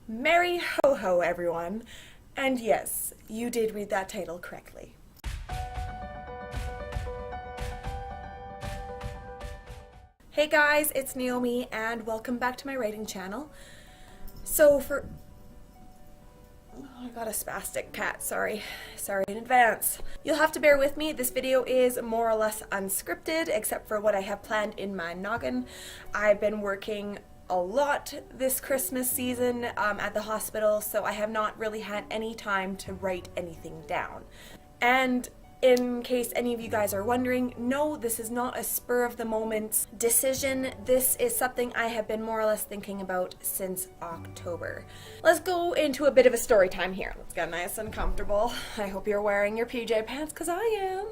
Merry ho-ho, everyone. And yes, you did read that title correctly. Hey guys, it's Naomi and welcome back to my writing channel. I got a spastic cat, sorry in advance. You'll have to bear with me, this video is more or less unscripted except for what I have planned in my noggin. I've been working a lot this Christmas season at the hospital, so I have not really had any time to write anything down. And in case any of you guys are wondering, no, this is not a spur of the moment decision. This is something I have been more or less thinking about since October. Let's go into a bit of a story time here. Let's get nice and comfortable. I hope you're wearing your PJ pants because I am.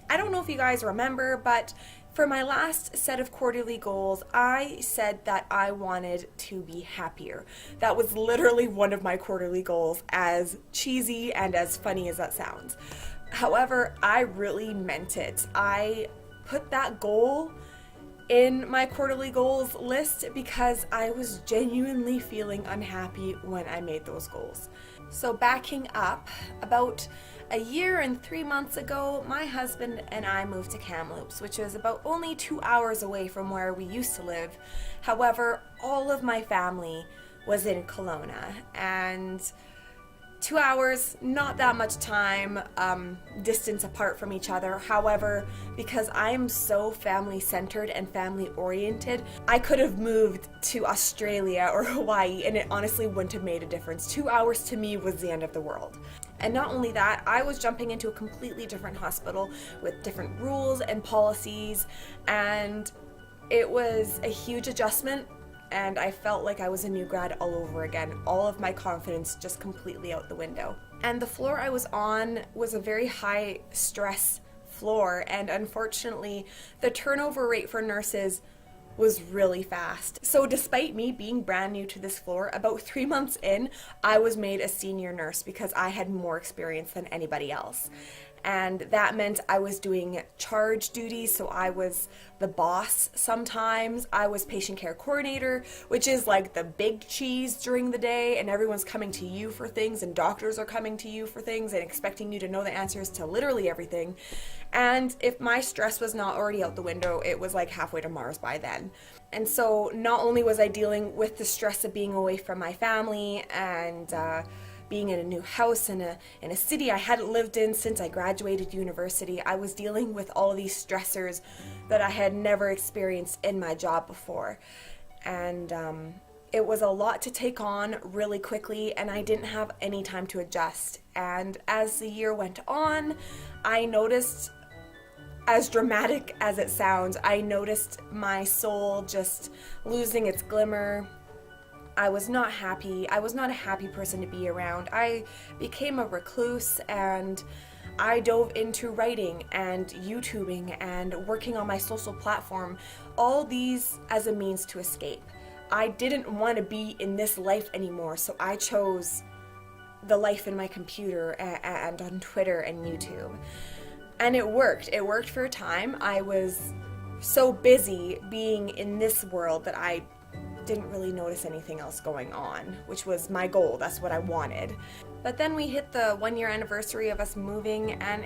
I don't know if you guys remember, but for my last set of quarterly goals, I said that I wanted to be happier. That was literally one of my quarterly goals, as cheesy and as funny as that sounds. However, I really meant it. I put that goal in my quarterly goals list because I was genuinely feeling unhappy when I made those goals. So backing up, about a year and 3 months ago, my husband and I moved to Kamloops, which is about only 2 hours away from where we used to live. However, all of my family was in Kelowna, and 2 hours, not that much time, distance apart from each other. However, because I am so family-centered and family-oriented, I could have moved to Australia or Hawaii and it honestly wouldn't have made a difference. 2 hours to me was the end of the world. And not only that, I was jumping into a completely different hospital with different rules and policies, and it was a huge adjustment. And I felt like I was a new grad all over again. All of my confidence just completely out the window. And the floor I was on was a very high stress floor, and unfortunately the turnover rate for nurses was really fast. So despite me being brand new to this floor, about 3 months in, I was made a senior nurse because I had more experience than anybody else. And that meant I was doing charge duties, so I was the boss sometimes. I was patient care coordinator, which is like the big cheese during the day, and everyone's coming to you for things, and doctors are coming to you for things and expecting you to know the answers to literally everything. And if my stress was not already out the window, it was like halfway to Mars by then. And so not only was I dealing with the stress of being away from my family and being in a new house in a city I hadn't lived in since I graduated university, I was dealing with all of these stressors that I had never experienced in my job before. And it was a lot to take on really quickly, and I didn't have any time to adjust. And as the year went on, I noticed, as dramatic as it sounds, I noticed my soul just losing its glimmer. I was not happy. I was not a happy person to be around. I became a recluse, and I dove into writing and YouTubing and working on my social platform, all these as a means to escape. I didn't want to be in this life anymore, so I chose the life in my computer and on Twitter and YouTube. And it worked. It worked for a time. I was so busy being in this world that I didn't really notice anything else going on, which was my goal. That's what I wanted. But then we hit the 1 year anniversary of us moving, and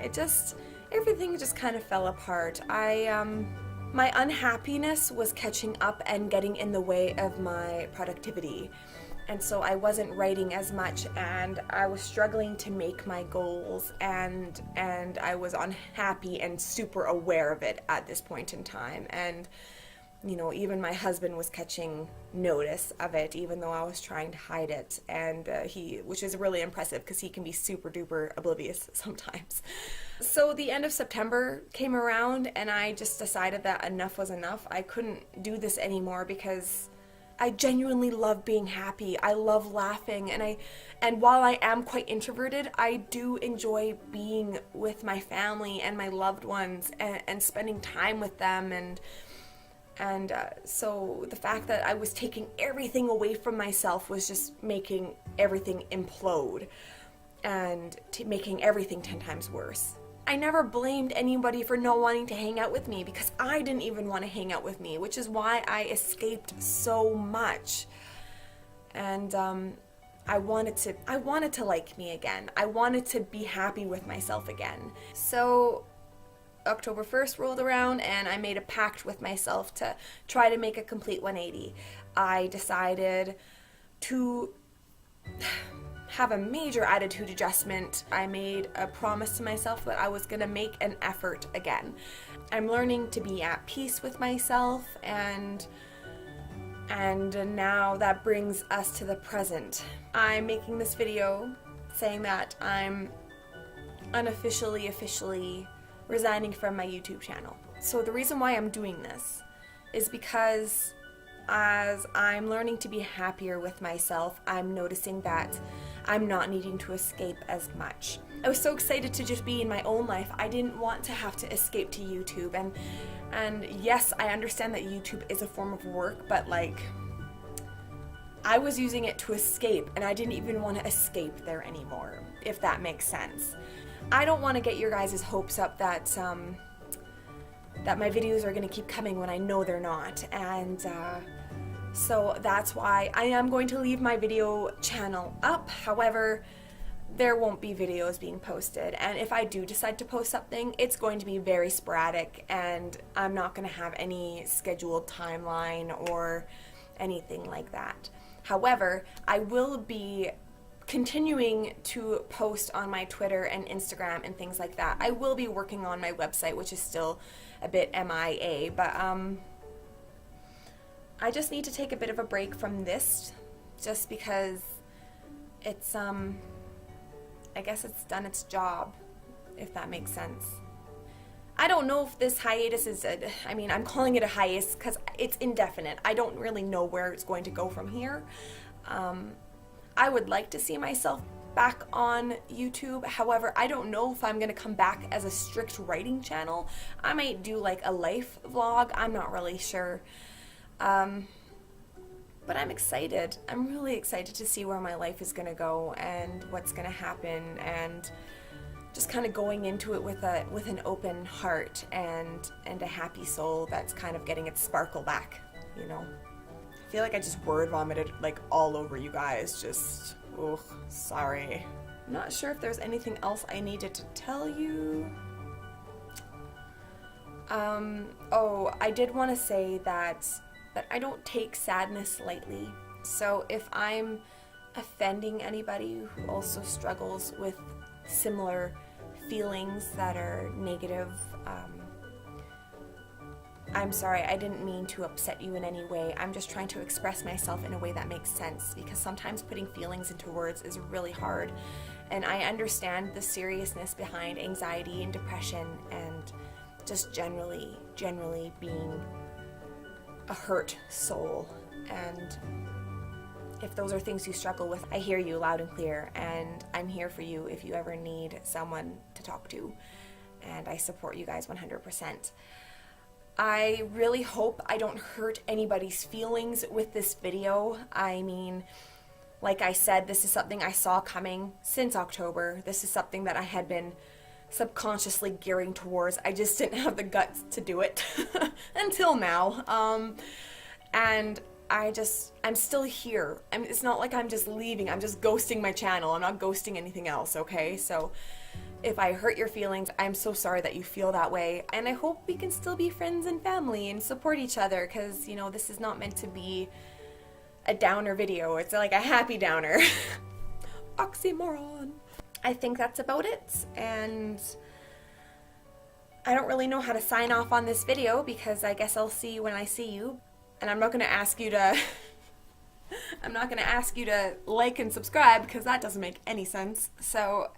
everything just kind of fell apart. My unhappiness was catching up and getting in the way of my productivity. And so I wasn't writing as much, and I was struggling to make my goals, and I was unhappy and super aware of it at this point in time. And you know, even my husband was catching notice of it, even though I was trying to hide it. And which is really impressive because he can be super duper oblivious sometimes. So the end of September came around, and I just decided that enough was enough. I couldn't do this anymore because I genuinely love being happy. I love laughing, and while I am quite introverted, I do enjoy being with my family and my loved ones and spending time with them. And so the fact that I was taking everything away from myself was just making everything implode and making everything 10 times worse. I never blamed anybody for not wanting to hang out with me because I didn't even want to hang out with me, which is why I escaped so much. And I wanted to like me again. I wanted to be happy with myself again. So October 1st rolled around and I made a pact with myself to try to make a complete 180. I decided to have a major attitude adjustment. I made a promise to myself that I was going to make an effort again. I'm learning to be at peace with myself, and now that brings us to the present. I'm making this video saying that I'm officially resigning from my YouTube channel. So the reason why I'm doing this is because as I'm learning to be happier with myself, I'm noticing that I'm not needing to escape as much. I was so excited to just be in my own life. I didn't want to have to escape to YouTube, and yes, I understand that YouTube is a form of work, but like, I was using it to escape, and I didn't even want to escape there anymore, if that makes sense. I don't want to get your guys' hopes up that my videos are going to keep coming when I know they're not, and so that's why I am going to leave my video channel up. However, there won't be videos being posted, and if I do decide to post something, it's going to be very sporadic, and I'm not going to have any scheduled timeline or anything like that. However, I will be continuing to post on my Twitter and Instagram and things like that. I will be working on my website, which is still a bit MIA, but I just need to take a bit of a break from this, just because it's I guess it's done its job, if that makes sense. I don't know if this hiatus is I'm calling it a hiatus because it's indefinite. I don't really know where it's going to go from here. I would like to see myself back on YouTube. However, I don't know if I'm going to come back as a strict writing channel. I might do like a life vlog. I'm not really sure. But I'm excited. I'm really excited to see where my life is going to go and what's going to happen, and just kind of going into it with an open heart and a happy soul that's kind of getting its sparkle back, you know. I feel like I just word vomited like all over you guys. Just, ugh, sorry. I'm not sure if there's anything else I needed to tell you. Oh, I did want to say that I don't take sadness lightly. So if I'm offending anybody who also struggles with similar feelings that are negative, I'm sorry, I didn't mean to upset you in any way. I'm just trying to express myself in a way that makes sense, because sometimes putting feelings into words is really hard, and I understand the seriousness behind anxiety and depression and just generally being a hurt soul. And if those are things you struggle with, I hear you loud and clear, and I'm here for you if you ever need someone to talk to, and I support you guys 100%. I really hope I don't hurt anybody's feelings with this video. I mean, like I said, this is something I saw coming since October. This is something that I had been subconsciously gearing towards. I just didn't have the guts to do it until now. And I'm still here. It's not like I'm just leaving. I'm just ghosting my channel. I'm not ghosting anything else, okay? So if I hurt your feelings, I'm so sorry that you feel that way. And I hope we can still be friends and family and support each other, because, you know, this is not meant to be a downer video. It's like a happy downer. Oxymoron. I think that's about it, and I don't really know how to sign off on this video, because I guess I'll see you when I see you, and I'm not going to ask you to like and subscribe, because that doesn't make any sense. So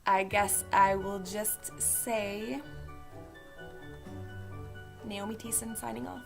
I guess I will just say Naomi Thiessen signing off.